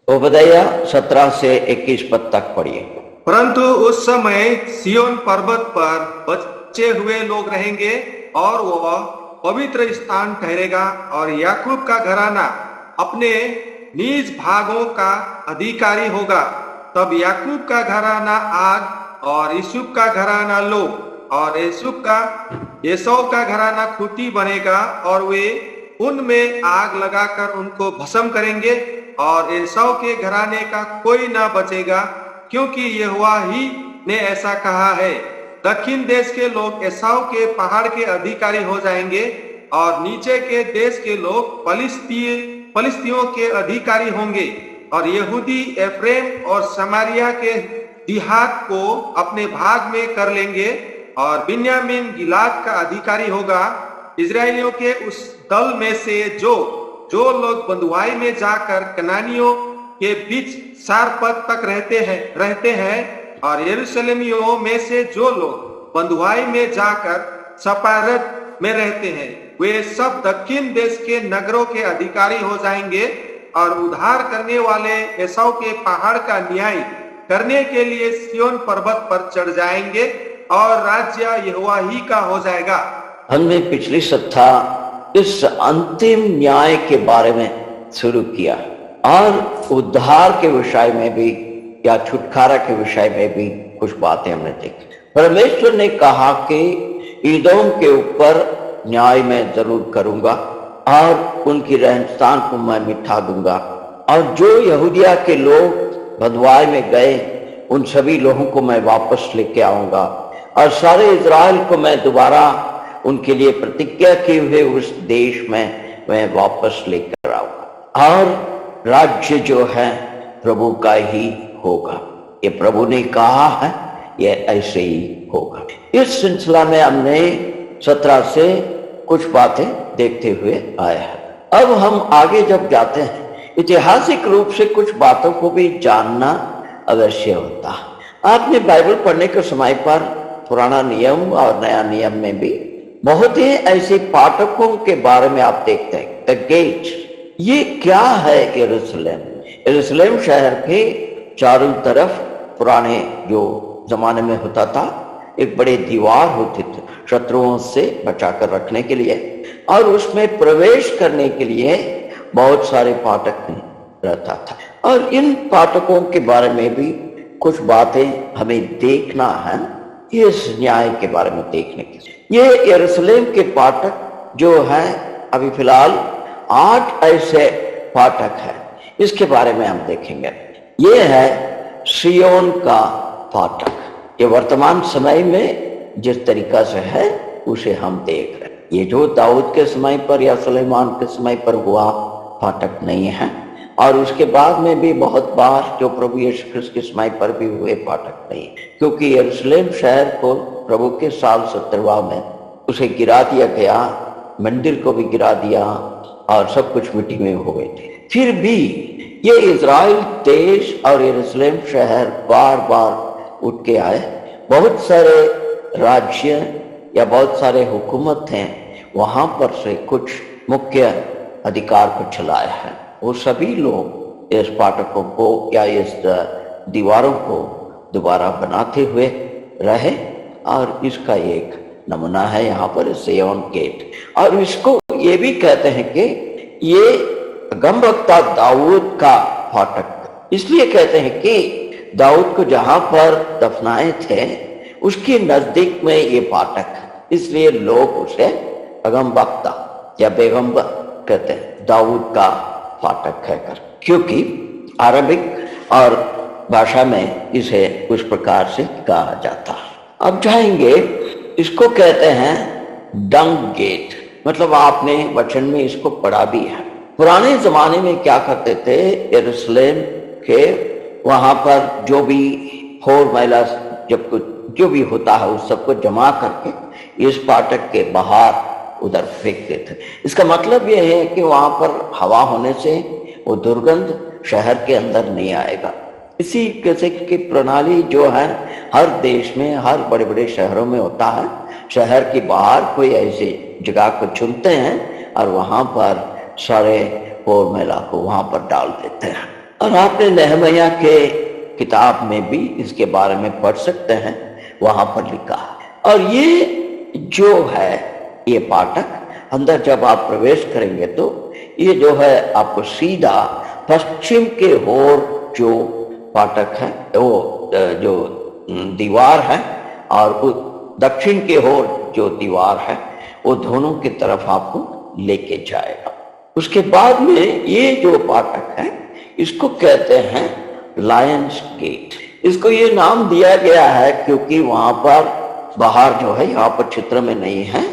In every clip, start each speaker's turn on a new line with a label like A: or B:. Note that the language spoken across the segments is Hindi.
A: ओबदया 17 से 21 पद तक पढ़िए।
B: परंतु उस समय सिय्योन पर्वत पर बचे हुए लोग रहेंगे और वह पवित्र स्थान ठहरेगा और याकूब का घराना अपने निज भागों का अधिकारी होगा। तब याकूब का घराना आग और यूसुफ का घराना लोह और एसौ का घराना खूंटी बनेगा और वे उनमें आग लगाकर उनको भस्म करेंगे और एसौ के घराने का कोई ना बचेगा, क्योंकि यहोवा ही ने ऐसा कहा है। दक्षिण देश के लोग एसाव के पहाड़ के अधिकारी हो जाएंगे और नीचे के देश के लोग फलिस्तियों के अधिकारी होंगे और यहूदी एफ्रेम और समारिया के दिहात को अपने भाग में कर लेंगे और बिन्यामीन गिलाद का अधिकारी होगा। इजरायलियों के उस दल में से जो लोग बंधुआई में जाकर कनानियों के बीच सारपत तक रहते हैं और यरूशलेमियों में से जो लोग बंधुआई में जाकर सपारत में रहते हैं, वे सब दक्षिण देश के नगरों के अधिकारी हो जाएंगे और उद्धार करने वाले एसाव के पहाड़ का न्याय करने के लिए सिय्योन पर्वत पर चढ़ जाएंगे और राज्य यहोवा ही का हो जाएगा।
A: हमने पिछली सप्ताह इस अंतिम न्याय के बारे में शुरू किया और उद्धार के विषय में भी या छुटकारा के विषय में भी कुछ बातें हमने देखी। परमेश्वर ने कहा कि एदोम के ऊपर न्याय मैं जरूर करूंगा और उनकी रहनस्थान को मैं मिटा दूंगा और जो यहूदिया के लोग बंधुआई में गए उन सभी लोगों को मैं वापस लेके आऊंगा और सारे इजराइल को मैं दोबारा उनके लिए प्रतिज्ञा किए हुए उस देश में मैं वापस लेकर आऊंगा और राज्य जो है प्रभु का ही होगा। ये प्रभु ने कहा है, ये ऐसे ही होगा। इस सिलसिला में हमने 17 से कुछ बातें देखते हुए आए हैं। अब हम आगे जब जाते हैं, ऐतिहासिक रूप से कुछ बातों को भी जानना अवश्य होता है। आपने बाइबल पढ़ने के समय पर पुराना नियम और नया नियम में भी बहुत ही ऐसे पाठकों के बारे में आप देखते हैं। द गेट, ये क्या है? यरूशलेम शहर के चारों तरफ पुराने जो जमाने में होता था एक बड़े दीवार होते थे शत्रुओं से बचाकर रखने के लिए, और उसमें प्रवेश करने के लिए बहुत सारे फाटक रहता था। और इन फाटकों के बारे में भी कुछ बातें हमें देखना है इस न्याय के बारे में देखने के। ये यरूशलेम के फाटक जो है अभी फिलहाल 8 ऐसे फाटक है, इसके बारे में हम देखेंगे। ये है सिय्योन का फाटक। ये वर्तमान समय में जिस तरीका से है उसे हम देख रहे हैं। ये जो दाऊद के समय पर या सुलेमान के समय पर हुआ फाटक नहीं है, और उसके बाद में भी बहुत बार जो प्रभु यीशु ख्रिस्त के समय पर भी हुए फाटक नहीं, क्योंकि यरूशलेम शहर को प्रभु के साल 70वां में उसे गिरा दिया गया, मंदिर को भी गिरा दिया और सब कुछ मिट्टी में हो गए थे। फिर भी ये इजराइल देश और यरूशलेम शहर बार बार उठ के आए। बहुत सारे राज्य या बहुत सारे हुकूमत हैं, वहां पर से कुछ मुख्य अधिकार को चलाया है। वो सभी लोग इस फाटकों को या इस दीवारों को दोबारा बनाते हुए रहे, और इसका एक नमूना है यहाँ पर सिय्योन गेट। और इसको ये भी कहते हैं कि ये अगमवक्ता दाऊद का फाटक इसलिए कहते हैं कि दाऊद को जहां पर दफनाए थे उसके नजदीक में ये फाटक है, इसलिए लोग उसे अगमवक्ता या पैगंबर कहते हैं, दाऊद का फाटक कहकर, क्योंकि अरबिक और भाषा में इसे उस प्रकार से कहा जाता है। अब जाएंगे, इसको कहते हैं डंग गेट, मतलब आपने वचन में इसको पढ़ा भी है। पुराने जमाने में क्या करते थे, यरूशलेम के वहां पर जो भी फोर मैला जब कुछ जो भी होता है उस सबको जमा करके इस फाटक के बाहर उधर फेंकते थे। इसका मतलब यह है कि वहां पर हवा होने से वो दुर्गंध शहर के अंदर नहीं आएगा। इसी किस्म की प्रणाली जो है हर देश में, हर बड़े बड़े शहरों में होता है। शहर के बाहर कोई ऐसी जगह को चुनते हैं और वहां पर सारे फोर मैला को वहां पर डाल देते हैं। और आपने नहमयाह के किताब में भी इसके बारे में पढ़ सकते हैं, वहां पर लिखा है। और ये जो है ये पाठक अंदर जब आप प्रवेश करेंगे तो ये जो है आपको सीधा पश्चिम के ओर जो फाटक है वो जो दीवार है और दक्षिण के ओर जो दीवार है वो दोनों की तरफ आपको लेके जाएगा। उसके बाद में ये जो फाटक है इसको कहते हैं लायंस गेट। इसको ये नाम दिया गया है क्योंकि वहां पर बाहर जो है, यहाँ पर चित्र में नहीं है,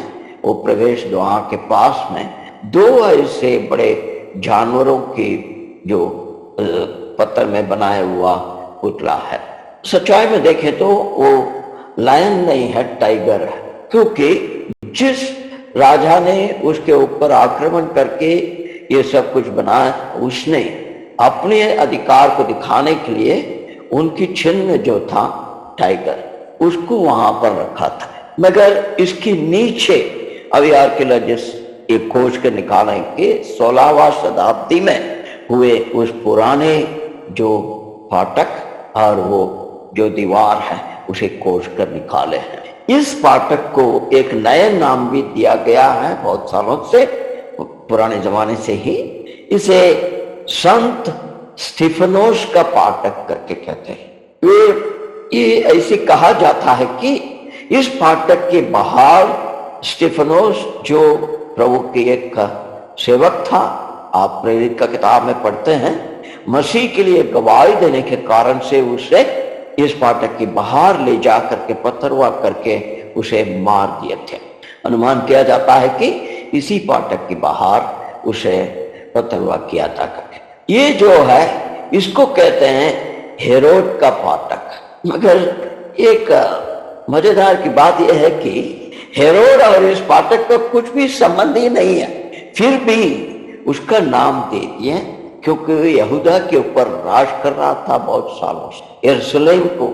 A: वो प्रवेश द्वार के पास में दो ऐसे बड़े जानवरों की जो पत्थर में बनाया हुआ पुतला है। सच्चाई में देखें तो वो लायन नहीं है, टाइगर है, क्योंकि जिस राजा ने उसके ऊपर आक्रमण करके ये सब कुछ बनाया, उसने अपने अधिकार को दिखाने के लिए उनकी चिन्ह जो था टाइगर, उसको वहां पर रखा था। मगर इसके नीचे अभी आर्कियोलॉजिस्ट एक खोज कर निकाले कि 16वां शताब्दी में हुए उस पुराने जो फाटक और वो जो दीवार है उसे खोज कर निकाले हैं। इस फाटक को एक नया नाम भी दिया गया है बहुत सालों से, पुराने जमाने से ही। इसे संत स्टीफनोस का फाटक करके कहते हैं। ये ऐसे कहा जाता है कि इस फाटक के बाहर स्टीफनोस जो प्रभु के एक सेवक था, आप प्रेरित का किताब में पढ़ते हैं, मसीह के लिए गवाही देने के कारण से उसे इस फाटक के बाहर ले जा करके पत्थरवा करके उसे मार दिए थे। अनुमान किया जाता है कि इसी फाटक के बाहर उसे पत्थरवा किया था करके। ये जो है इसको कहते हैं हेरोद का फाटक। मगर एक मजेदार की बात यह है कि हेरोद और इस फाटक का कुछ भी संबंध ही नहीं है, फिर भी उसका नाम दे दिए क्योंकि यहूदा के ऊपर राज कर रहा था बहुत सालों से, यरूशलेम को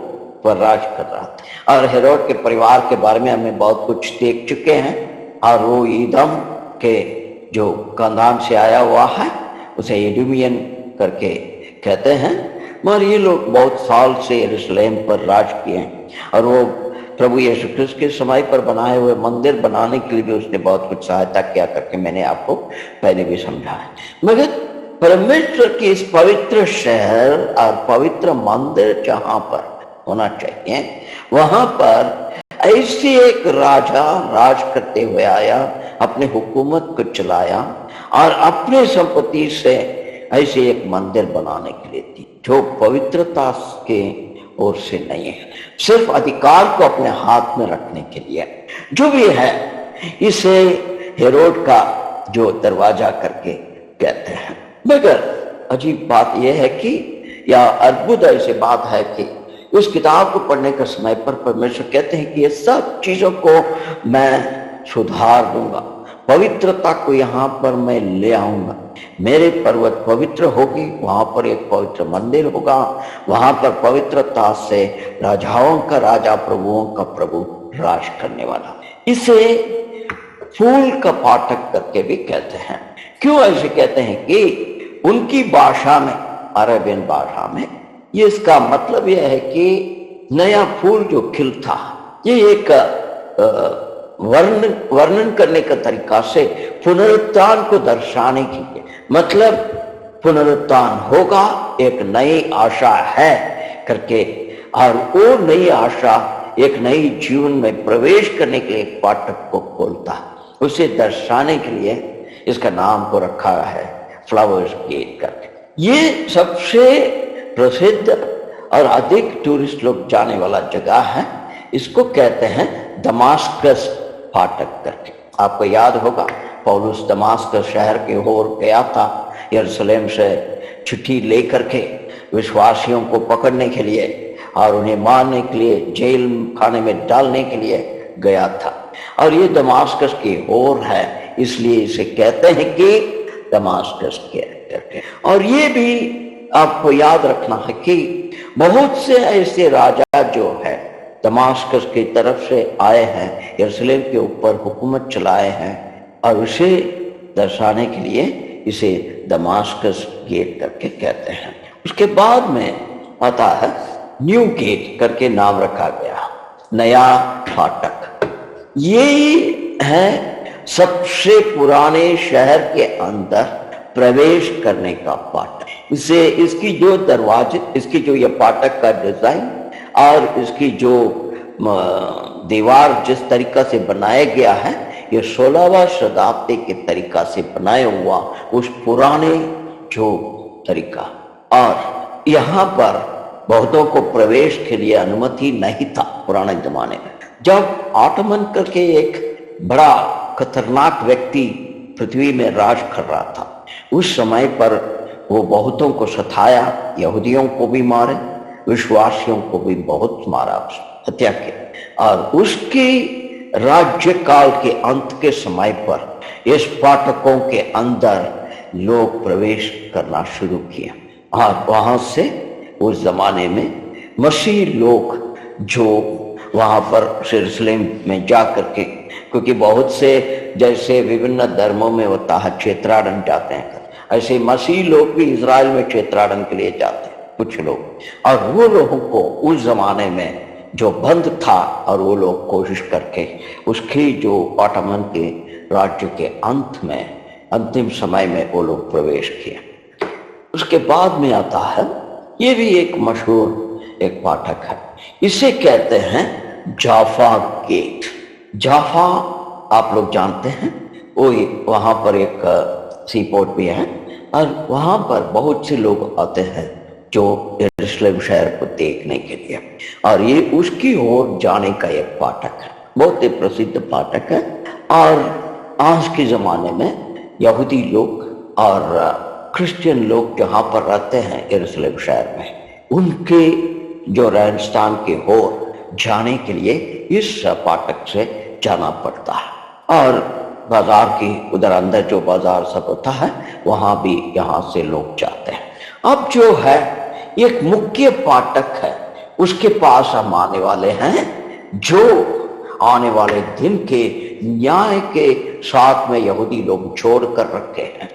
A: पर राज कर रहा था। और हेरोद के परिवार के बारे में हमें बहुत कुछ देख चुके हैं, और वो ईदम के जो खानदान से आया हुआ है उसे एडुमियन करके कहते हैं। मगर ये लोग बहुत साल से यरूशलेम पर राज किए हैं, और वो प्रभु यीशु क्रिस्त के समय पर बनाए हुए मंदिर बनाने के लिए भी उसने बहुत कुछ सहायता किया करके मैंने आपको पहले भी समझा है। मगर परमेश्वर के इस पवित्र शहर और पवित्र मंदिर जहां पर होना चाहिए, वहां पर ऐसे एक राजा राज करते हुए आया, अपने हुकूमत को चलाया और अपने संपत्ति से ऐसे एक मंदिर बनाने के लिए थी जो पवित्रता के ओर से नहीं है, सिर्फ अधिकार को अपने हाथ में रखने के लिए। जो भी है इसे हेरोद का जो दरवाजा करके कहते हैं। मगर अजीब बात यह है कि, या अद्भुत ऐसी बात है कि उस किताब को पढ़ने के समय पर परमेश्वर कहते हैं कि ये सब चीजों को मैं सुधार दूंगा, पवित्रता को यहाँ पर मैं ले आऊंगा, मेरे पर्वत पवित्र होगी, वहां पर एक पवित्र मंदिर होगा, वहां पर पवित्रता से राजाओं का राजा प्रभुओं का प्रभु राज करने वाला। इसे फूल का फाटक करके भी कहते हैं। क्यों ऐसे कहते हैं कि उनकी भाषा में, अरेबियन भाषा में, ये इसका मतलब यह है कि नया फूल जो खिलता, ये एक वर्णन करने का तरीका से पुनरुत्थान को दर्शाने के लिए, मतलब पुनरुत्थान होगा, एक नई आशा है करके, और वो नई आशा एक नई जीवन में प्रवेश करने के लिए एक फाटक को खोलता है। उसे दर्शाने के लिए इसका नाम को रखा है फ्लावर्स गेट करके। ये सबसे प्रसिद्ध और अधिक टूरिस्ट लोग जाने वाला जगह है। इसको कहते हैं दमास्कस फाटक करके। आपको याद होगा पौलुस दमास्कस शहर के ओर गया था, यरूशलेम से चिट्ठी लेकर के विश्वासियों को पकड़ने के लिए और उन्हें मारने के लिए, जेल खाने में डालने के लिए गया था। और ये दमास्कस की ओर है, इसलिए इसे कहते हैं कि दमास्कस करके। और ये भी आपको याद रखना है कि बहुत से ऐसे राजा जो है दमास्कस की तरफ से आए हैं, यरूशलेम के ऊपर हुकूमत चलाए हैं, और उसे दर्शाने के लिए इसे दमास्कस गेट करके कहते हैं। उसके बाद में आता है न्यू गेट करके नाम रखा गया, नया फाटक। ये है सबसे पुराने शहर के अंदर प्रवेश करने का फाटक। इसे इसकी जो दरवाजे, इसकी जो ये फाटक का डिजाइन और इसकी जो दीवार जिस तरीका से बनाया गया है, ये 16वां शताब्दी के तरीका से बनाया हुआ उस पुराने जो तरीका। और यहाँ पर बहुतों को प्रवेश के लिए अनुमति नहीं था पुराने जमाने में। जब ऑटोमन करके एक बड़ा खतरनाक व्यक्ति पृथ्वी में राज कर रहा था, उस समय पर वो बहुतों को सताया, यहूदियों को भी मारे, विश्वासियों को भी बहुत मारा, हत्या की। और उसके राज्य काल के अंत के समय पर इस फाटकों के अंदर लोग प्रवेश करना शुरू किया। और वहां से उस जमाने में मसीह लोग जो वहां पर यरूशलेम में जा करके, क्योंकि बहुत से जैसे विभिन्न धर्मों में होता है क्षेत्राടन जाते हैं, ऐसे मसीह लोग भी इजराइल में क्षेत्राടन के लिए जाते हैं कुछ लोग। और वो लोगों को उस जमाने में जो बंद था, और वो लोग कोशिश करके उसकी जो ऑटोमन के राज्य के अंत में अंतिम समय में वो लोग प्रवेश किए। उसके बाद में आता है, ये भी एक मशहूर एक फाटक है, इसे कहते हैं जाफा गेट। जाफा आप लोग जानते हैं, वो वहां पर एक सी पोर्ट भी है, और वहां पर बहुत से लोग आते हैं जो यरूशलेम शहर को देखने के लिए। और ये उसकी ओर जाने का एक फाटक है, बहुत ही प्रसिद्ध फाटक है। और आज के जमाने में यहूदी लोग और क्रिश्चियन लोग जहाँ पर रहते हैं यरूशलेम शहर में, उनके जो रहन स्थान के ओर जाने के लिए इस फाटक से जाना पड़ता है। और बाजार की उधर अंदर जो बाजार सब होता है, वहां भी यहाँ से लोग जाते हैं। अब जो है एक मुख्य फाटक है, उसके पास हम आने वाले हैं, जो आने वाले दिन के न्याय के साथ में यहूदी लोग जोड़ कर रखे हैं।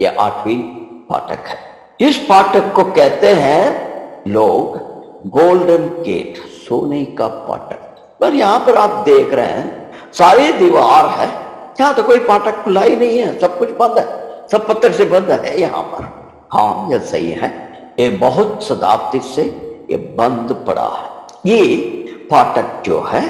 A: यह 8वीं फाटक है। इस फाटक को कहते हैं लोग गोल्डन गेट, सोने का फाटक। पर यहाँ पर आप देख रहे हैं सारी दीवार है, यहाँ तो कोई फाटक खुला ही नहीं है, सब कुछ बंद है, सब पत्थर से बंद है यहाँ पर। हाँ, यह सही है, ये बहुत शताब्दी से ये बंद पड़ा है। ये फाटक जो है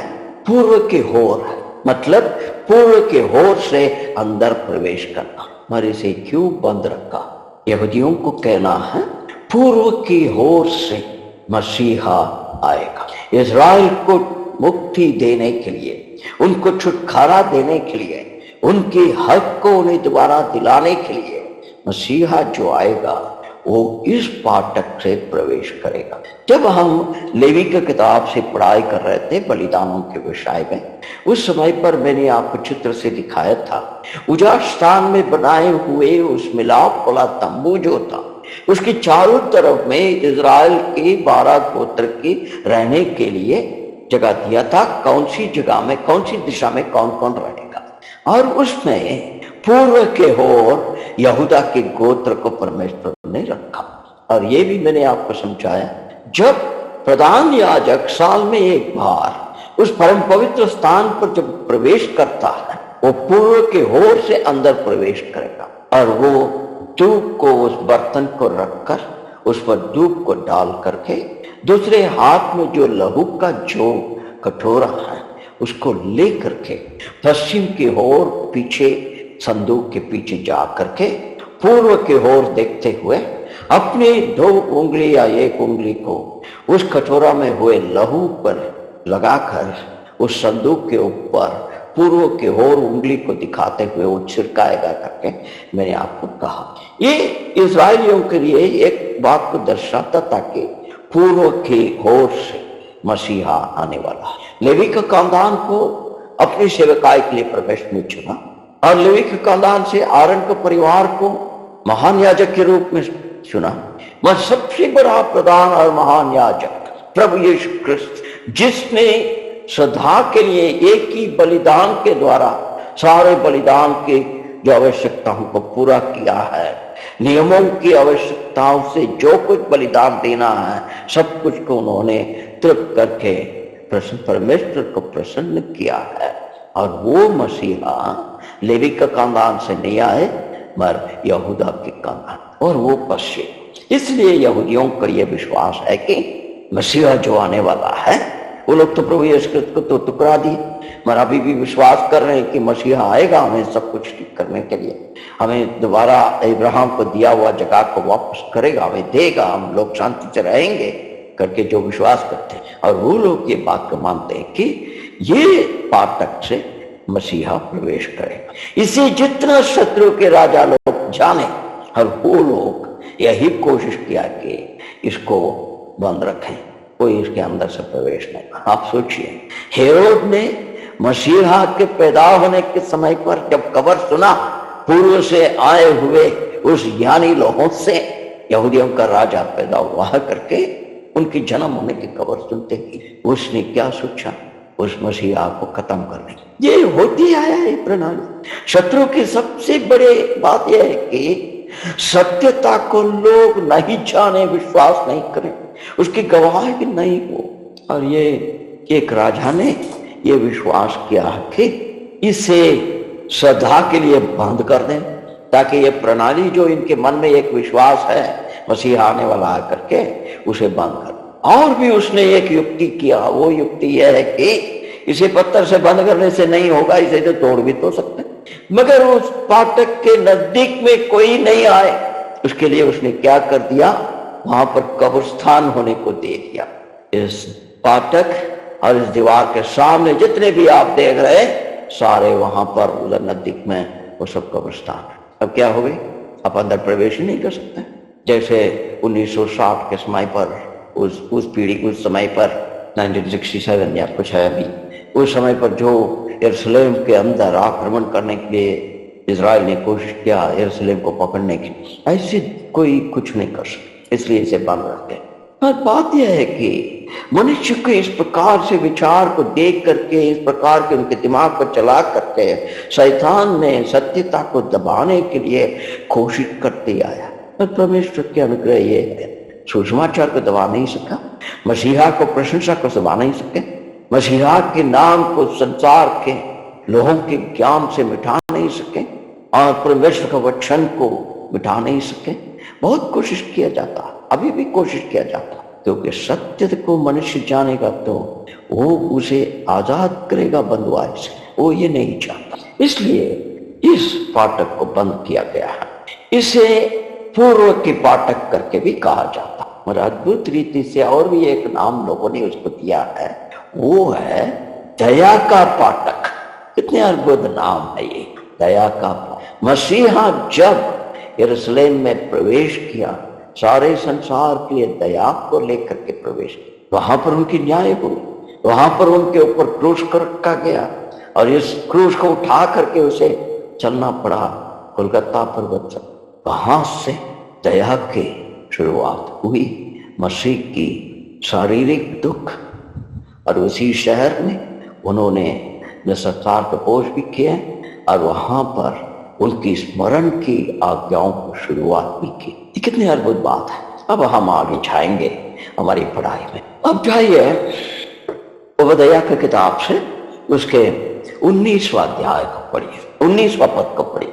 A: पूर्व के ओर है, मतलब पूर्व के ओर से अंदर प्रवेश करना। पर इसे क्यों बंद रखा? यहूदियों को कहना है पूर्व की ओर से मसीहा आएगा, इजराइल को मुक्ति देने के लिए, उनको छुटकारा देने के लिए, उनके हक को उन्हें दोबारा दिलाने के लिए मसीहा जो आएगा वो इस फाटक से प्रवेश करेगा। जब हम लेवी की किताब से पढ़ाई कर रहे थे बलिदानों के विषय में, उस समय पर मैंने आपको चित्र से दिखाया था, उजाड़ स्थान में बनाए हुए उस मिलाप वाला तंबू जो था, उसकी चारों तरफ में इजराइल के 12 गोत्र के रहने के लिए जगह दिया था। कौन सी जगह में, कौन सी दिशा में कौन कौन रहेगा, और उसमें पूर्व के ओर यहूदा के गोत्र को परमेश्वर ने रखा। और ये भी मैंने आपको समझाया, जब प्रधान याजक साल में एक बार उस परम पवित्र स्थान पर जब प्रवेश करता है, वो पूर्व के ओर से अंदर प्रवेश करेगा, और वो धूप को, उस बर्तन को रखकर उस पर धूप को डाल करके दूसरे हाथ में जो लहू का जो कटोरा है उसको ले करके पश्चिम की ओर पीछे, संदूक के पीछे जा करके पूर्व की ओर देखते हुए अपनी 2 उंगली या 1 उंगली को उस कटोरा में हुए लहू पर लगाकर उस संदूक के ऊपर पूर्व के ओर उंगली को दिखाते हुए वो छिड़काएगा करके मैंने आपको कहा। ये इजराइलियों के लिए एक बात को दर्शाता था कि पूर्व की ओर से मसीहा आने वाला है। लेवी के खानदान को अपनी सेवकाई के लिए परमेश्वर ने चुना, और लेवी के खानदान से आरोन के परिवार को महान याजक के रूप में चुना। वह सबसे बड़ा प्रधान और महान याजक प्रभु यीशु ख्रिस्त, जिसने सदा के लिए एक ही बलिदान के द्वारा सारे बलिदान के जो आवश्यकताओं को पूरा किया है, नियमों की आवश्यकताओं से जो कुछ बलिदान देना है सब कुछ को उन्होंने तृप्त करके परमेश्वर को प्रसन्न किया है। और वो मसीहा लेवी का खानदान से नहीं आए मगर यहूदा के खानदान और वो पश्चिम। इसलिए यहूदियों का यह विश्वास है कि मसीहा जो आने वाला है, वो लोग तो प्रभु यीशु क्रिस्त को तो टुकरा दिए मगर अभी भी विश्वास कर रहे हैं कि मसीहा आएगा हमें सब कुछ ठीक करने के लिए, हमें दोबारा इब्राहिम को दिया हुआ जगह को वापस करेगा, हमें देगा, हम लोग शांति से रहेंगे करके जो विश्वास करते हैं। और वो लोग ये बात को मानते हैं कि ये फाटक से मसीहा प्रवेश करेगा। इसे जितना शत्रु के राजा लोग जाने और वो लोग यही कोशिश किया कि इसको बंद रखें, कोई इसके अंदर से प्रवेश नहीं। आप सोचिए, हेरोद ने मसीहा के पैदा होने के समय पर जब खबर सुना पूर्व से आए हुए उस ज्ञानी लोगों से यहूदियों का राजा पैदा हुआ करके उनकी जन्म होने की खबर सुनते ही उसने क्या सोचा, उस मसीहा को खत्म करने। ये होती आया है प्रणाली। शत्रु की सबसे बड़ी बात यह है कि सत्यता को लोग नहीं जाने, विश्वास नहीं करें, उसकी गवाही नहीं हो। और ये एक राजा ने ये विश्वास किया कि इसे सदा के लिए बंद कर दें ताकि ये प्रणाली जो इनके मन में एक विश्वास है मसीहा आने वाला है करके उसे बंद कर। और भी उसने एक युक्ति किया, वो युक्ति यह है कि इसे पत्थर से बंद करने से नहीं होगा, इसे तो तोड़ भी तो सकते, मगर उस फाटक के नजदीक में कोई नहीं आए उसके लिए उसने क्या कर दिया, वहां पर कब्रिस्तान होने को दे दिया। इस फाटक और इस दीवार के सामने जितने भी आप देख रहे हैं सारे वहां पर उधर नजदीक में वो सब कब्रिस्तान। अब क्या हो गई, आप अंदर प्रवेश ही नहीं कर सकते। जैसे 1960 के समय पर उस पीढ़ी, उस समय पर 1967 या कुछ है अभी, उस समय पर जो यरूशलेम के अंदर आक्रमण करने के लिए इजराइल ने कोशिश किया यरूशलेम को पकड़ने की, ऐसे कोई कुछ नहीं कर सकता, इसलिए इसे बंद रखते। और बात यह है कि मनुष्य के इस प्रकार से विचार को देख करके, इस प्रकार के उनके दिमाग को चला करके शैतान ने सत्यता को दबाने के लिए कोशिश करते आया। और परमेश्वर के अनुग्रह ये है, सुसमाचार को दबा नहीं सका, मसीहा को, प्रशंसा को दबा नहीं सके, मसीहा के नाम को संसार के लोगों के ज्ञान से मिटा नहीं सके और परमेश्वर का वचन को मिटा नहीं सके। बहुत कोशिश किया जाता, अभी भी कोशिश किया जाता, क्योंकि सत्य को मनुष्य जानेगा तो वो उसे आजाद करेगा बंधुआई से, वो ये नहीं चाहता। इसलिए इस फाटक को बंद किया गया है। इसे पूर्व की फाटक करके भी कहा जाता और अद्भुत रीति से और भी एक नाम लोगों ने उसको दिया है, वो है दया का फाटक। कितने अद्भुत नाम है ये, दया का फाटक। मसीहा जब यरूशलेम में प्रवेश किया, सारे संसार के लिए दया को लेकर के प्रवेश किया। वहां पर उनकी न्याय हुई, वहां पर उनके ऊपर क्रूस को रखा गया और इस क्रूस को उठा करके उसे चलना पड़ा कोलकाता पर्वत से। वहां से दया की शुरुआत हुई, मसीह की शारीरिक दुख, और उसी शहर में उन्होंने संसार को पोष भी किया और वहां पर उनकी स्मरण की आज्ञाओं को शुरुआत भी की। ये कितनी अद्भुत बात है। अब हम आगे जाएंगे हमारी पढ़ाई में। अब जाइए ओबद्याह की किताब से उसके 19वां अध्याय को पढ़िए, 19वां पद को पढ़िए।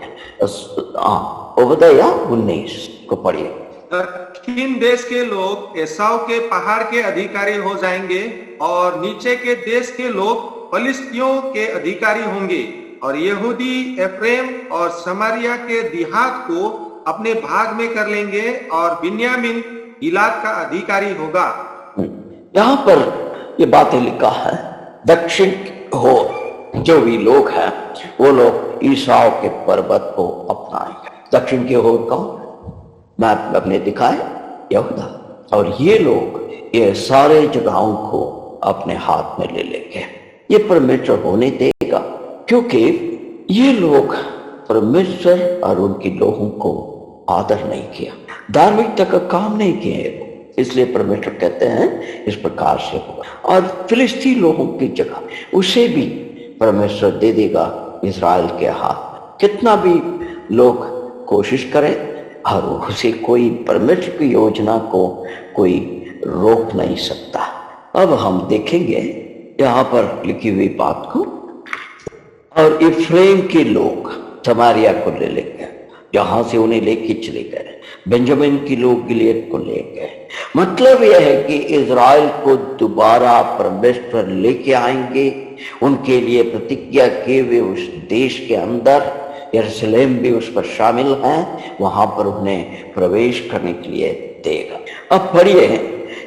A: ओबद्याह 19 को पढ़िए।
B: दक्षिण देश के लोग एसाव के पहाड़ के अधिकारी हो जाएंगे और नीचे के देश के लोग फलिस्तियों के अधिकारी होंगे और यहूदी एफ्रेम और समारिया के देहात को अपने भाग में कर लेंगे और बिन्यामीन गिलाद का अधिकारी होगा।
A: यहाँ पर ये बातें लिखा है, दक्षिण हो जो भी लोग हैं वो लोग ईसाव के पर्वत को अपनाएंगे। दक्षिण की ओर कौन, मैप अपने दिखाए, यहूदा। और ये लोग ये सारे जगहों को अपने हाथ में ले लेंगे। ये परमेश्वर होने देगा क्योंकि ये लोग परमेश्वर और उनके लोगों को आदर नहीं किया, धार्मिकता का काम नहीं किए, इसलिए परमेश्वर कहते हैं इस प्रकार से होगा। और फिलिस्ती लोगों की जगह उसे भी परमेश्वर दे देगा इजराइल के हाथ में। कितना भी लोग कोशिश करें, और उसे कोई परमेश्वर की योजना को कोई रोक नहीं सकता। अब हम देखेंगे यहाँ पर लिखी हुई बात को। और इफ्रेम के लोग समारिया को ले गए, जहां से उन्हें लेके चले गए। बेंजामिन के लोग गिलियद को ले गए। मतलब यह है कि इजराइल को दोबारा परमेश्वर लेके आएंगे। उनके लिए प्रतिज्ञा किए हुए उस देश के अंदर यरूशलेम भी उस पर शामिल है, वहां पर उन्हें प्रवेश करने के लिए देगा। अब पढ़िए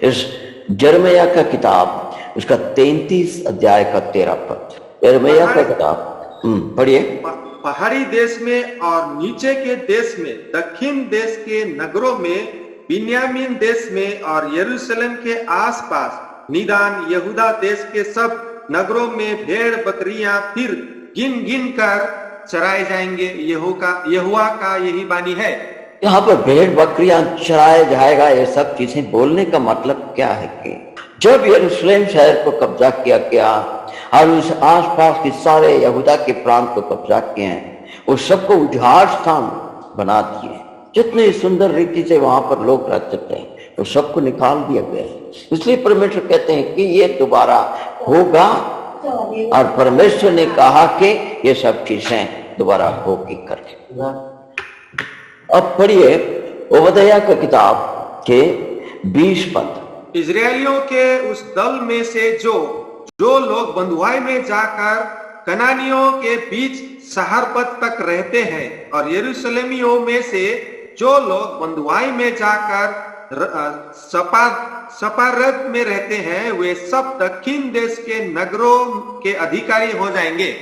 A: इस यिर्मयाह का किताब, उसका 33 अध्याय का 13 पद। यिर्मयाह का किताब पढ़िए।
B: पहाड़ी देश में और नीचे के देश में, दक्षिण देश के नगरों में, बिन्यामीन देश में और यरूशलेम के आसपास, निदान यहूदा देश के सब नगरों में भेड़ बकरियां फिर गिन गिन कर चराए जाएंगे। यहोवा का यही वाणी है।
A: यहाँ पर भेड़ बकरियां चराया जाएगा, ये सब चीजें बोलने का मतलब क्या है कि जब यरूशलेम शहर को कब्जा किया गया और उस आसपास के सारे यहूदा के प्रांत को कब्जा किए हैं, उस सबको उजाड़ स्थान बना दिए। जितने सुंदर रीति से वहां पर लोग रहते थे वो सबको निकाल दिया गया। इसलिए परमेश्वर कहते हैं कि ये दोबारा होगा, और परमेश्वर ने कहा कि ये सब चीजें दोबारा होगी करके। अब पढ़िए ओबद्याह का किताब के 20 पद।
B: इजरायलियों के उस दल में से जो लोग बंधुआई में जाकर कनानियों के बीच सहारपत तक रहते हैं, और यरूशलेमियों में से जो लोग बंधुआई में जाकर सपारत में रहते हैं, वे सब दक्षिण देश के नगरों के अधिकारी हो जाएंगे।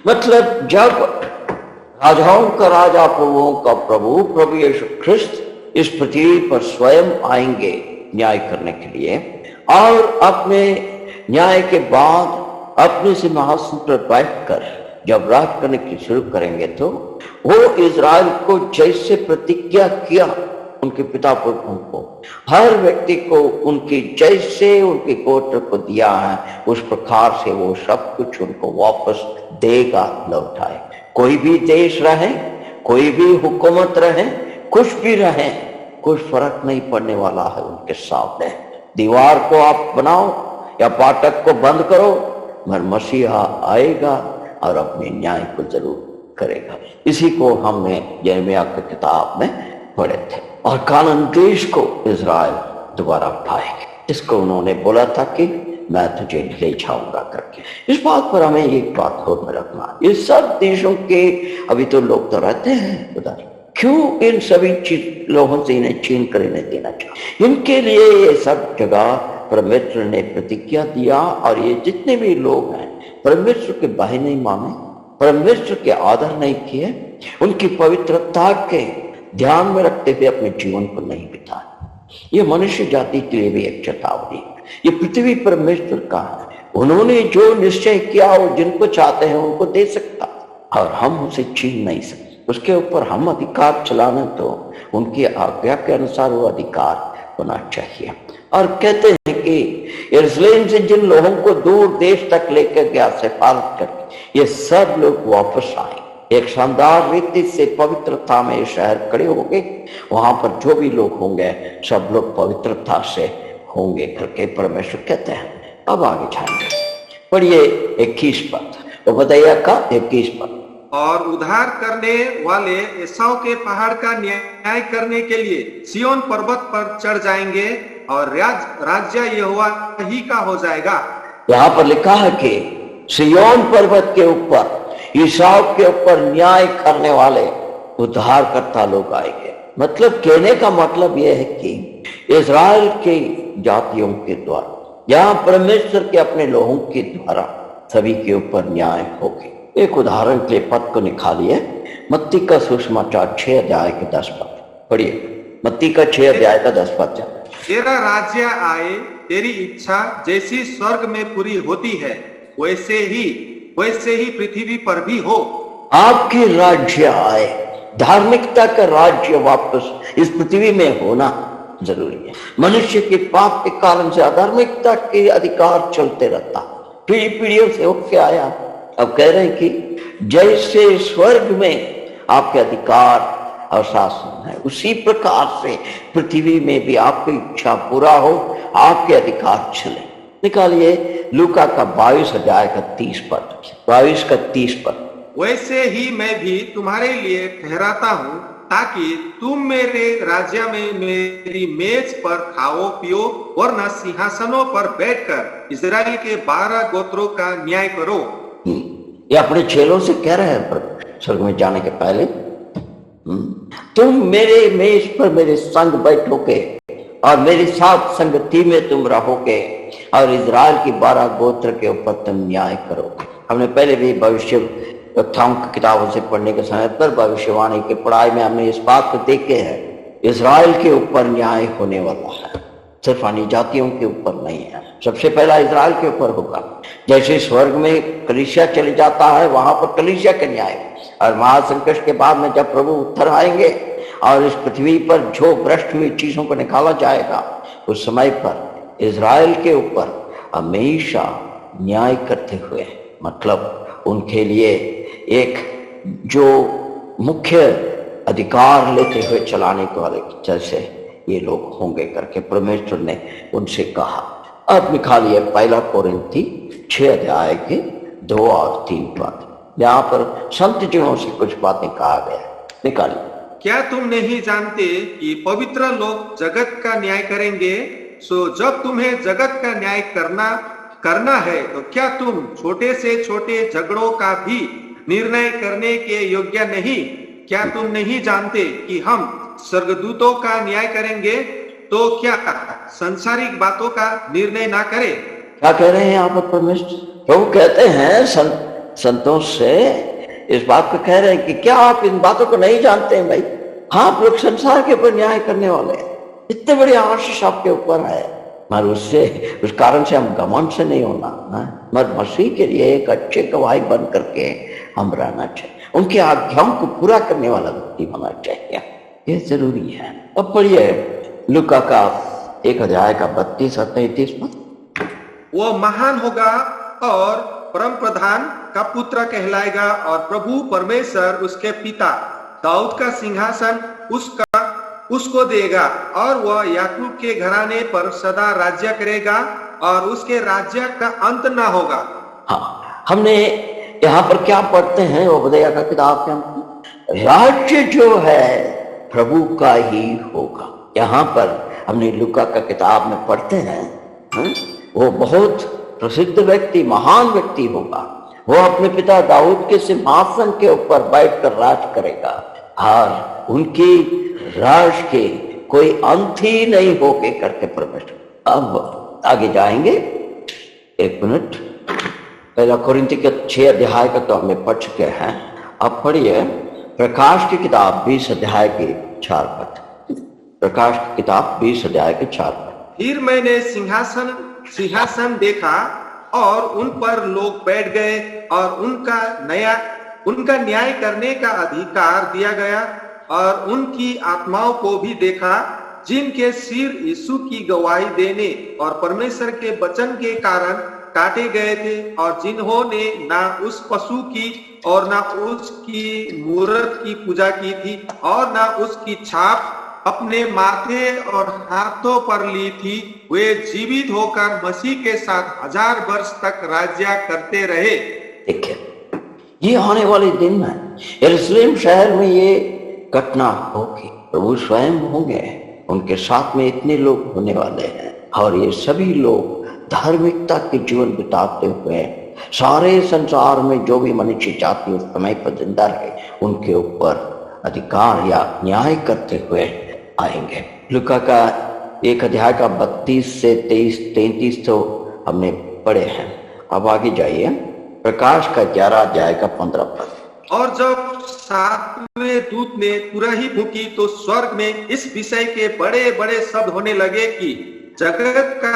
A: मतलब जब राजाओं का राजा, प्रभुओं का प्रभु, प्रभु यीशु ख्रिस्त इस पृथ्वी पर स्वयं आएंगे न्याय करने के लिए, और अपने न्याय के बाद अपने सिंहासन पर बैठकर जब राज करने की शुरू करेंगे, तो वो इजराइल को जैसे प्रतिज्ञा किया उनके पिता पुरखों को, हर व्यक्ति को उनकी जैसे उनके गोत्र को दिया है, उस प्रकार से वो सब कुछ उनको वापस देगा, लौटाए। कोई भी देश रहे, कोई भी हुकूमत रहे, कुछ भी रहे, कुछ फर्क नहीं पड़ने वाला है उनके सामने। दीवार को आप बनाओ या फाटक को बंद करो, मगर मसीहा आएगा और अपने न्याय को जरूर करेगा। इसी को हमने यिर्मयाह की किताब में पढ़े थे। और कानान देश को इजराइल दोबारा पाएंगे, इसको उन्होंने बोला था कि मैं तुझे ले जाऊंगा करके। इस बात पर हमें एक बात होश में रखना, ये सब देशों के अभी तो लोग तो रहते हैं उधर, क्यों इन सभी लोगों से इन्हें छीन कर इन्हें देना चाहिए? इनके लिए ये सब जगह परमेश्वर ने प्रतिज्ञा दिया, और ये जितने भी लोग हैं परमेश्वर के बाहे नहीं माने, परमेश्वर के आदर नहीं किए, उनकी पवित्रता के ध्यान में रखते हुए अपने जीवन को नहीं बिताए। ये मनुष्य जाति के लिए भी एक चेतावनी है। ये पृथ्वी परमेश्वर का है, उन्होंने जो निश्चय किया वो जिनको चाहते हैं उनको दे सकता, और हम उसे छीन नहीं सकते। उसके ऊपर हम अधिकार चलाना, तो उनकी आज्ञा के अनुसार वो अधिकार होना चाहिए। और कहते हैं कि यरूशलेम से जिन लोगों को दूर देश तक लेकर गया सिफारत करके, ये सब लोग वापस आए। एक शानदार रीति से पवित्रता में शहर खड़े होंगे, वहां पर जो भी लोग होंगे सब लोग पवित्रता से होंगे करके परमेश्वर कहते हैं। अब आगे जाएंगे, पढ़िए 21 पद, ओबद्याह का 21 पद।
B: और उद्धार करने वाले एसाव के पहाड़ का न्याय करने के लिए सिय्योन पर्वत पर चढ़ जाएंगे, और राज्य यहोवा ही का हो जाएगा।
A: यहाँ पर लिखा है कि सिय्योन पर्वत के ऊपर, एसाव के ऊपर न्याय करने वाले उद्धारकर्ता लोग आएंगे। मतलब कहने का मतलब यह है कि इजराइल के जातियों के द्वारा, यहाँ परमेश्वर के अपने लोगों के द्वारा सभी के ऊपर न्याय होगी। एक उदाहरण के लिए पद को निकालिए, मत्ती का सुसमाचार 6 अध्याय के 10 पद पढ़िए। मत्ती का 6 अध्याय का 10 पद।
B: तेरा राज्य आए, तेरी इच्छा जैसी स्वर्ग में पूरी होती है, वैसे ही पृथ्वी पर भी हो।
A: आपकी राज्य आए, धार्मिकता का राज्य वापस इस पृथ्वी में होना जरूरी है। मनुष्य के पाप के कारण से अधार्मिकता के अधिकार चलते रहता, पीढ़ियों से होके आया। अब कह रहे हैं कि जैसे स्वर्ग में आपके अधिकार और शासन है। उसी प्रकार से पृथ्वी में भी आपकी इच्छा पूरा हो, आपके अधिकार चले। निकालिए लूका का 22 अध्याय का 30 पद, 22 का 30 पद।
B: वैसे ही मैं भी तुम्हारे लिए ठहराता हूँ, ताकि तुम मेरे राज्य में मेरी मेज पर खाओ पियो, वरना सिंहासनों पर बैठकर इस्राएल के 12 गोत्रों का न्याय करो।
A: ये अपने चेलों से कह रहे हैं स्वर्ग में जाने के पहले, तुम मेरे मेज पर मेरे संग बैठोगे और मेरे साथ संगति में तुम रहोगे और इजराइल की 12 गोत्र के ऊपर तुम न्याय करोगे। हमने पहले भी भविष्य वक्ताओं की किताबों से पढ़ने के समय पर भविष्यवाणी की पढ़ाई में हमने इस बात को देखे है, इजराइल के ऊपर न्याय होने वाला है, सिर्फ अन्य जातियों के ऊपर नहीं है। सबसे पहला इजराइल के ऊपर होगा। जैसे स्वर्ग में कलीसिया चले जाता है, वहां पर कलीसिया का न्याय, और महासंकट के बाद में जब प्रभु उत्तर आएंगे और इस पृथ्वी पर जो भ्रष्ट हुई चीजों को निकाला जाएगा, उस समय पर इजराइल के ऊपर हमेशा न्याय करते हुए, मतलब उनके लिए एक जो मुख्य अधिकार लेते हुए चलाने के वाले जैसे ये लोग होंगे करके परमेश्वर ने उनसे कहा। अब निकालिए पहला कोरिन्थी 6 अध्याय के 2 और 3 पद। यहाँ पर संत जनों से कुछ बातें कहा गया। निकालिए।
B: क्या तुम नहीं जानते कि पवित्र लोग जगत का न्याय करेंगे? सो जब तुम्हें जगत का न्याय करना है, तो क्या तुम छोटे से छोटे झगड़ों का भी निर्णय करने के योग्य नहीं? क्या तुम नहीं जानते कि हम स्वर्गदूतों का न्याय करेंगे, तो क्या संसारिक बातों का निर्णय ना करें?
A: क्या कह रहे हैं यहाँ पर परमेश्वर? प्रभु कहते हैं संतों से इस बात को कह रहे हैं कि क्या आप इन बातों को नहीं जानते हैं भाई? हाँ, आप लोग संसार के ऊपर न्याय करने वाले हैं। इतने बड़े आशीष आपके ऊपर है, मगर उस कारण से हम घमंड से नहीं होना, मगर मसीह के लिए एक अच्छे गवाही बन करके हम रहना चाहिए। उनकी आज्ञाओं को पूरा करने वाला व्यक्ति होना चाहिए, ये जरूरी है। अब पढ़िए लूका का 1 अध्याय का 32 और 33 पद।
B: वो महान होगा और परम प्रधान का पुत्र कहलाएगा, और प्रभु परमेश्वर उसके पिता दाऊद का सिंहासन उसको देगा, और वह याकूब के घराने पर सदा राज्य करेगा, और उसके राज्य का अंत ना होगा।
A: हाँ, हमने यहाँ पर क्या पढ़ते हैं? ओबद्याह का किताब के अंदर राज्य जो है प्रभु का ही होगा। यहाँ पर हमने लूका का किताब में पढ़ते हैं, वो बहुत प्रसिद्ध व्यक्ति, महान व्यक्ति होगा। वो अपने पिता दाऊद के सिंहासन के ऊपर बैठकर राज करेगा, और उनकी राज के कोई अंत ही नहीं होके करके परमेश्वर। अब आगे जाएंगे, 1 मिनट। पहला कोरिन्थी के 6 अध्याय का तो हमने पढ़ चुके हैं। अब पढ़िए प्रकाश की किताब 20 अध्याय के 4 पद। प्रकाश की किताब 20 अध्याय के 4 पद।
B: फिर मैंने सिंहासन देखा, और उन पर लोग बैठ गए, और उनका न्याय करने का अधिकार दिया गया, और उनकी आत्माओं को भी देखा, जिनके सिर यीशु की गवाही देने और परमेश्वर के वचन के कारण काटे गए थे, और जिन्होंने ना उस पशु की और ना उसकी मूर्त की पूजा की थी, और ना उसकी छाप अपने माथे और हाथों पर ली थी। वे जीवित होकर मसीह के साथ 1000 वर्ष तक राज्य करते रहे।
A: देखिए, ये आने वाले दिन है, यरूशलेम शहर में ये घटना होगी। प्रभु स्वयं होंगे, उनके साथ में इतने लोग होने वाले हैं, और ये सभी लोग धार्मिकता के जीवन बिताते हुए सारे संसार में जो भी मनुष्य जाति उस समय पर जिंदा रहे, उनके ऊपर अधिकार या न्याय करते हुए आएंगे। लूका का 1 अध्याय का 32 से 33 तो हमने पढ़े हैं। अब आगे जाइए, प्रकाश का 11 अध्याय का 15 पद।
B: और जब 7वें दूत ने तुरही फूंकी, तो स्वर्ग में इस विषय के बड़े बड़े शब्द होने लगे कि जगत का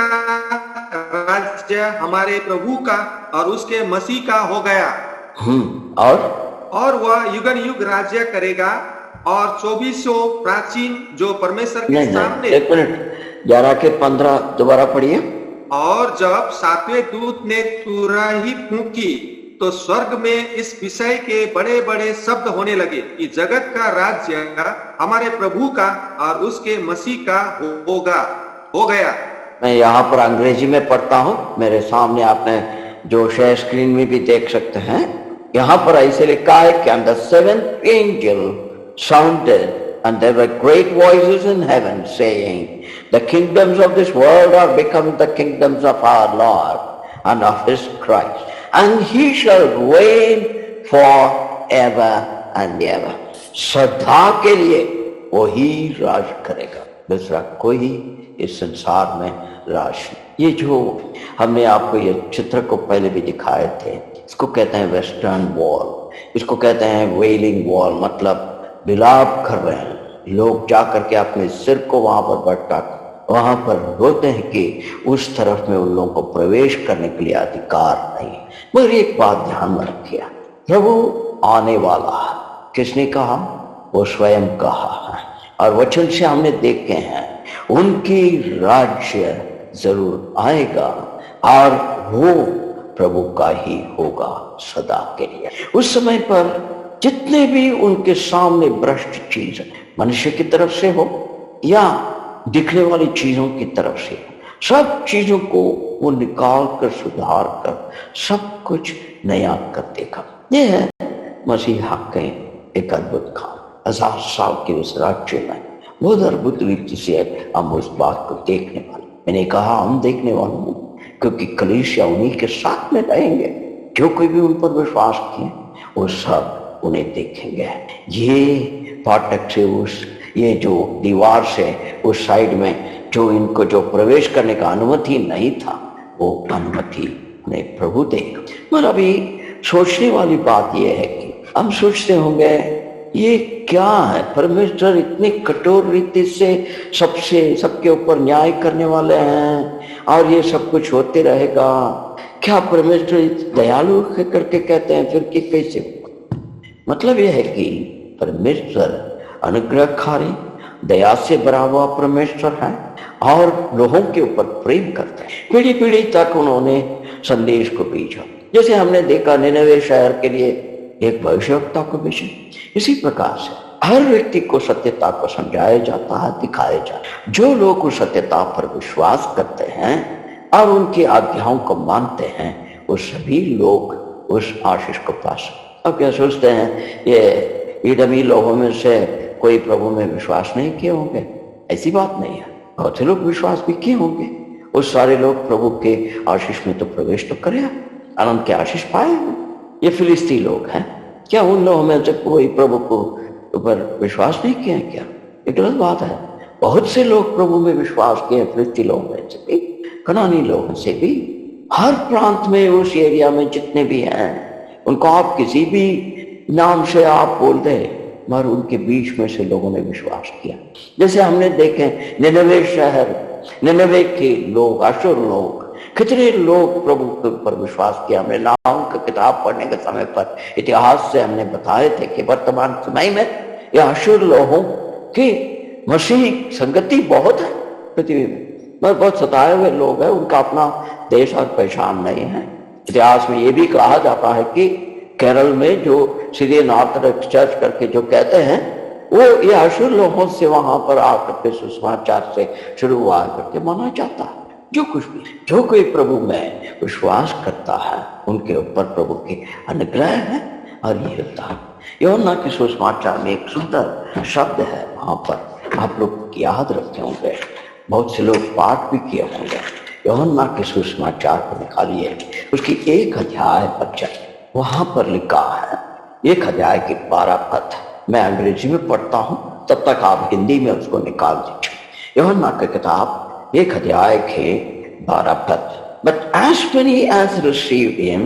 B: राज्य हमारे प्रभु का और उसके मसीह का हो गया, और वह युगन युग राज्य करेगा, और 24 प्राचीन जो परमेश्वर के सामने।
A: 1 मिनट, 11 के 15 दोबारा पढ़िए।
B: और जब 7वें दूत ने तुरही फूंकी, तो स्वर्ग में इस विषय के बड़े बड़े शब्द होने लगे कि जगत का राज्य हमारे प्रभु का और उसके मसीह का हो गया।
A: मैं यहाँ पर अंग्रेजी में पढ़ता हूँ, मेरे सामने आपने जो शेयर स्क्रीन में भी देख सकते हैं। यहाँ पर ऐसे लिखा है कि and the seventh angel sounded and there were great voices in heaven saying, the kingdoms of this world are become the kingdoms of our Lord and of his Christ, and he shall reign forever and ever. सदा के लिए वही राज करेगा, दूसरा कोई इस संसार में राज नहीं। ये जो हमने आपको ये चित्र को पहले भी दिखाए थे, इसको कहते हैं वेस्टर्न वॉल, इसको कहते हैं वेलिंग वॉल, मतलब विलाप कर रहे हैं लोग, जा करके अपने सिर को वहां पर भटका वहां पर रोते हैं कि उस तरफ में उन लोगों को प्रवेश करने के लिए अधिकार नहीं। मगर एक बात ध्यान में रखिए, प्रभु आने वाला है। किसने कहा? वो स्वयं कहा है, और वचन से हमने देखे हैं उनकी राज्य जरूर आएगा और वो प्रभु का ही होगा सदा के लिए। उस समय पर जितने भी उनके सामने भ्रष्ट चीज मनुष्य की तरफ से हो या दिखने वाली चीजों की तरफ से, सब चीजों को वो निकाल कर सुधार कर सब कुछ नया कर देगा। ये है मसीहा के एक अद्भुत काम। 1000 साल के उस राज्य में बहुत अद्भुत रीति से हम उस बात को देखने वाले। मैंने कहा हम देखने वाले हूं क्योंकि कलीसिया उन्हीं के साथ में रहेंगे। जो कोई भी उन पर विश्वास किए वो सब उन्हें देखेंगे। ये फाटक से उस ये जो दीवार से उस साइड में जो इनको जो प्रवेश करने का अनुमति नहीं था, वो अनुमति उन्हें प्रभु देगा। मगर अभी सोचने वाली बात यह है कि हम सोचते होंगे ये क्या है, परमेश्वर इतनी कठोर रीति से सबके ऊपर न्याय करने वाले हैं और ये सब कुछ होते रहेगा। क्या परमेश्वर दयालु करके कहते हैं फिर कि कैसे? मतलब यह है कि परमेश्वर अनुग्रहकारी दया से भरा हुआ परमेश्वर है और लोगों के ऊपर प्रेम करते हैं। पीढ़ी पीढ़ी तक उन्होंने संदेश को भेजा। जैसे हमने देखा निनवे शहर के लिए एक भविष्यवक्ता को भेजा, इसी प्रकार से हर व्यक्ति को सत्यता को समझाया जाता है, दिखाया जाता है। जो लोग उस सत्यता पर विश्वास करते हैं और उनकी आज्ञाओं को मानते हैं, वो सभी लोग उस आशीष को पास। अब क्या सोचते हैं ये इडमी लोगों में से कोई प्रभु में विश्वास नहीं किए होंगे? ऐसी बात नहीं है, बहुत से लोग विश्वास भी किए होंगे। उस सारे लोग प्रभु के आशीष में तो प्रवेश तो करे, आनंद के आशीष पाए। ये फिलिस्ती लोग हैं, क्या उन लोगों में से कोई प्रभु को ऊपर विश्वास नहीं किया? क्या ये गलत बात है? बहुत से लोग प्रभु में विश्वास किए, फिलिस्ती लोगों में से भी, कनानी लोगों से भी, हर प्रांत में उस एरिया में जितने भी हैं उनको आप किसी भी नाम से आप बोल दे, मगर उनके बीच में से लोगों ने विश्वास किया। जैसे हमने देखे निनवे शहर, निनवे के लोग, अशुर लोग, कितने लोग प्रभु के ऊपर विश्वास किया। हमने नाम का किताब पढ़ने के समय पर इतिहास से हमने बताए थे कि वर्तमान समय में यह अशुर लोगों की मसीह संगति बहुत है पृथ्वी में, मगर बहुत सताए हुए लोग हैं, उनका अपना देश और पहचान नहीं है। इतिहास में ये भी कहा जाता है कि केरल में जो सीरियन ऑर्थोडॉक्स चर्च करके जो कहते हैं, वो ये अशुर लोगों से वहां पर आकर के सुसमाचार से शुरू हुआ करके माना जाता है। जो कुछ भी, जो कोई प्रभु में विश्वास करता है उनके ऊपर प्रभु के अनुग्रह है और ये होता है। यूहन्ना के सुसमाचार में एक सुंदर शब्द है, वहां पर आप लोग याद रखते होंगे, बहुत से लोग पाठ भी किए होंगे। यूहन्ना के सुसमाचार को निकालिए, उसकी 1 अध्याय पर चल, वहां पर लिखा है 1 अध्याय के 12 पद। मैं अंग्रेजी में पढ़ता हूं, तब तक आप हिंदी में उसको निकाल दीजिए। यूहन्ना की किताब 1 अध्याय के 12 पद। But as many as received him,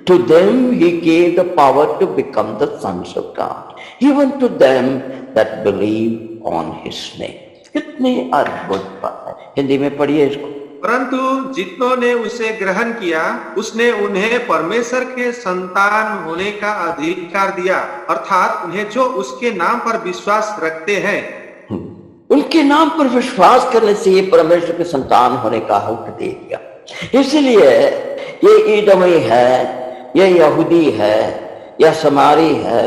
A: to them he gave the power to become the sons of God, even to them that believe on his name. कितनी अद्भुत बात है। हिंदी में पढ़िए इसको।
B: परंतु जितनों ने उसे ग्रहण किया, उसने उन्हें परमेश्वर के संतान होने का अधिकार दिया, अर्थात उन्हें जो उसके नाम पर विश्वास रखते हैं।
A: उनके नाम पर विश्वास करने से ये परमेश्वर के संतान होने का हक दे दिया। इसलिए ये ईदमी है, ये यहूदी है या समारी है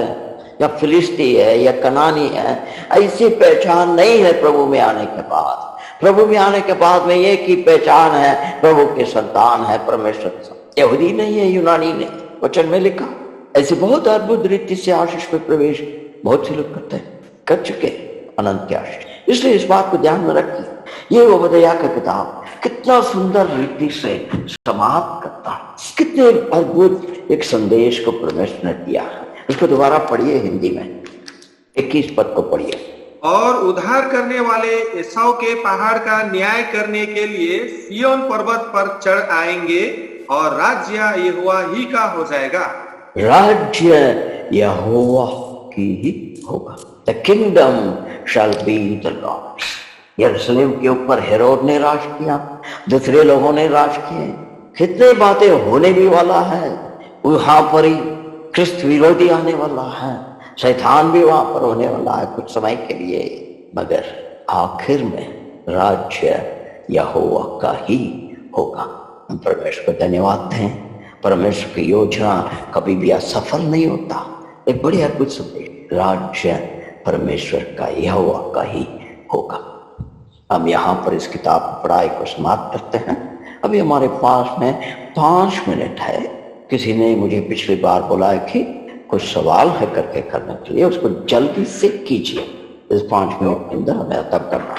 A: या फिलिस्ती है या कनानी है, ऐसी पहचान नहीं है प्रभु में आने के बाद। प्रभु में आने के बाद में ये की पहचान है, प्रभु के संतान है, परमेश्वर। यहूदी नहीं है, यूनानी नहीं, वचन में लिखा। ऐसे बहुत अद्भुत रीति से आशीष में प्रवेश बहुत से लोग करते हैं, कर चुके अनंत के आशीष। इसलिए इस बात को ध्यान में रखिए। ये ओबद्याह का किताब कितना सुंदर रीति से समाप्त करता है, कितने अद्भुत एक संदेश को परमेश्वर ने दिया है। उसको दोबारा पढ़िए हिंदी में, 21 पद को पढ़िए।
B: और उद्धार करने वाले एसाव के पहाड़ का न्याय करने के लिए सिय्योन पर्वत पर चढ़ आएंगे और राज्य यहोवा ही का हो जाएगा।
A: राज्य यहोवा की ही होगा। The kingdom shall be the Lord's. यरूशलेम के ऊपर हेरोद ने राज किया, दूसरे लोगों ने राज किए, कितने बातें होने भी वाला है। वहां पर ही ख्रिस्त विरोधी आने वाला है, शैतान भी वहां पर होने वाला है कुछ समय के लिए, मगर आखिर में राज्य यहोवा का ही होगा। हम परमेश्वर को धन्यवाद दें। परमेश्वर की योजना कभी भी असफल नहीं होता। एक बड़ी अद्भुत संदेश, राज्य परमेश्वर का यहोवा का ही होगा। हम यहाँ पर इस किताब की पढ़ाई को समाप्त करते हैं। अभी हमारे पास में 5 मिनट है। किसी ने मुझे पिछली बार बोला कि कुछ सवाल है करके करने के लिए, उसको जल्दी से कीजिए। इस 5 मिनट के अंदर हमें तब करना।